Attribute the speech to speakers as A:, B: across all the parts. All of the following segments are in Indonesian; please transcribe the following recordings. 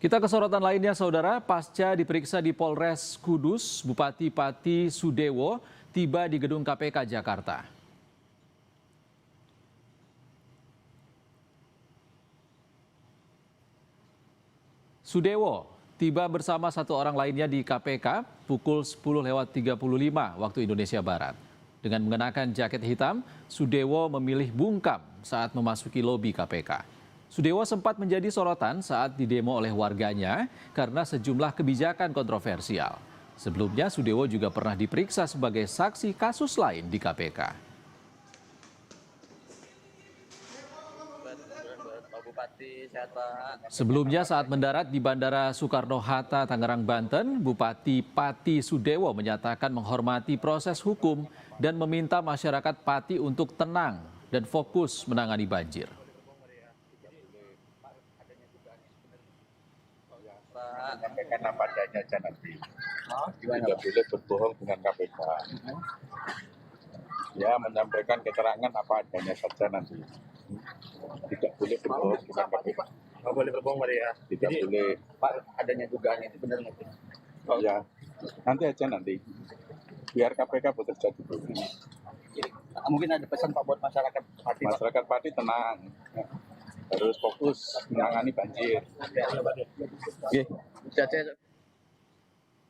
A: Kita ke sorotan lainnya, Saudara. Pasca diperiksa di Polres Kudus, Bupati Pati Sudewo tiba di gedung KPK Jakarta. Sudewo tiba bersama satu orang lainnya di KPK pukul 10.35 waktu Indonesia Barat. Dengan mengenakan jaket hitam, Sudewo memilih bungkam saat memasuki lobi KPK. Sudewo sempat menjadi sorotan saat didemo oleh warganya karena sejumlah kebijakan kontroversial. Sebelumnya, Sudewo juga pernah diperiksa sebagai saksi kasus lain di KPK. Sebelumnya saat mendarat di Bandara Soekarno-Hatta, Tangerang, Banten, Bupati Pati Sudewo menyatakan menghormati proses hukum dan meminta masyarakat Pati untuk tenang dan fokus menangani banjir.
B: Menyampaikan apa adanya aja nanti. Tidak boleh berbohong dengan KPK. Ya, menyampaikan keterangan apa adanya saja nanti. Tidak boleh berbohong dengan KPK.
C: Nggak boleh berbohong, Pak ya?
B: Tidak
C: Jadi,
B: boleh.
C: Pak, adanya dugaan itu benar nggak?
B: Oh ya, nanti aja nanti. Biar KPK bekerja dulu.
C: Jadi, mungkin ada pesan Pak buat masyarakat Pati, Pak.
B: Masyarakat Pati tenang. Harus fokus menangani banjir. Oke.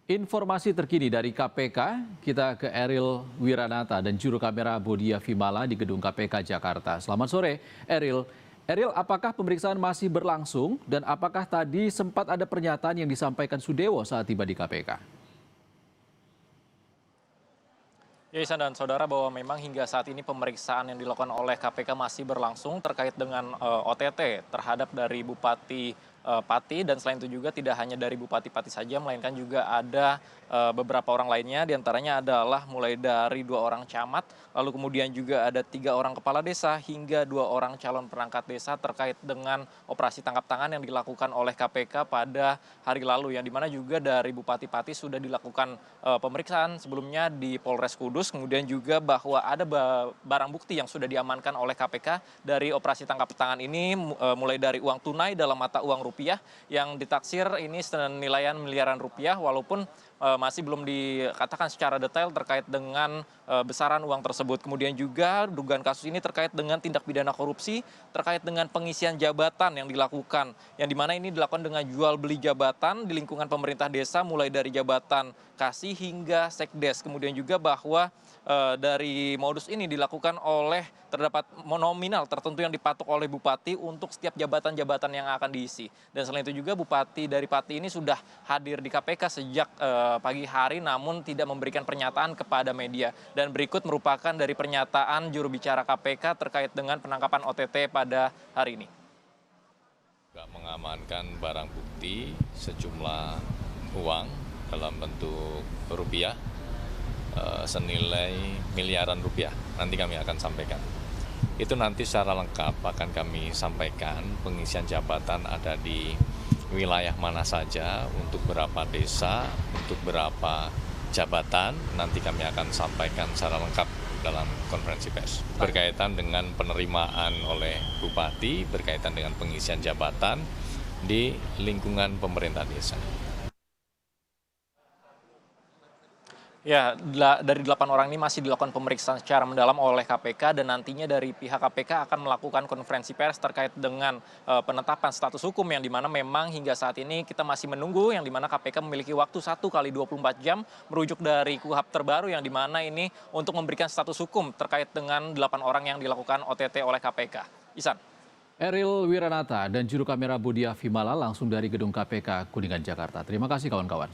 A: Informasi terkini dari KPK, kita ke Eril Wiranata dan juru kamera Bodia Vimala di gedung KPK Jakarta. Selamat sore, Eril. Eril, apakah pemeriksaan masih berlangsung dan apakah tadi sempat ada pernyataan yang disampaikan Sudewo saat tiba di KPK?
D: Ya, Isan dan saudara, bahwa memang hingga saat ini pemeriksaan yang dilakukan oleh KPK masih berlangsung terkait dengan OTT terhadap dari Bupati Pati, dan selain itu juga tidak hanya dari Bupati Pati saja, melainkan juga ada beberapa orang lainnya, diantaranya adalah mulai dari 2 orang camat, lalu kemudian juga ada 3 orang kepala desa hingga 2 orang calon perangkat desa terkait dengan operasi tangkap tangan yang dilakukan oleh KPK pada hari lalu, yang dimana juga dari Bupati Pati sudah dilakukan pemeriksaan sebelumnya di Polres Kudus, kemudian juga bahwa ada barang bukti yang sudah diamankan oleh KPK dari operasi tangkap tangan ini, mulai dari uang tunai dalam mata uang rupiah yang ditaksir ini senilaian miliaran rupiah, walaupun masih belum dikatakan secara detail terkait dengan besaran uang tersebut. Kemudian juga dugaan kasus ini terkait dengan tindak pidana korupsi terkait dengan pengisian jabatan yang dilakukan, yang dimana ini dilakukan dengan jual beli jabatan di lingkungan pemerintah desa, mulai dari jabatan kasih hingga sekdes. Kemudian juga bahwa dari modus ini dilakukan oleh terdapat nominal tertentu yang dipatok oleh bupati untuk setiap jabatan-jabatan yang akan diisi. Dan selain itu juga Bupati dari Pati ini sudah hadir di KPK sejak pagi hari, namun tidak memberikan pernyataan kepada media. Dan berikut merupakan dari pernyataan juru bicara KPK terkait dengan penangkapan OTT pada hari ini.
E: Mengamankan barang bukti sejumlah uang dalam bentuk rupiah senilai miliaran rupiah. Nanti kami akan sampaikan. Itu nanti secara lengkap akan kami sampaikan pengisian jabatan ada di wilayah mana saja, untuk berapa desa, untuk berapa jabatan, nanti kami akan sampaikan secara lengkap dalam konferensi pers. Berkaitan dengan penerimaan oleh Bupati, berkaitan dengan pengisian jabatan di lingkungan pemerintah desa.
D: Ya, dari 8 orang ini masih dilakukan pemeriksaan secara mendalam oleh KPK, dan nantinya dari pihak KPK akan melakukan konferensi pers terkait dengan penetapan status hukum, yang dimana memang hingga saat ini kita masih menunggu, yang dimana KPK memiliki waktu 1 kali 24 jam merujuk dari KUHP terbaru, yang dimana ini untuk memberikan status hukum terkait dengan 8 orang yang dilakukan OTT oleh KPK. Isan.
A: Eril Wiranata dan juru kamera Bodia Vimala langsung dari gedung KPK Kuningan, Jakarta. Terima kasih kawan-kawan.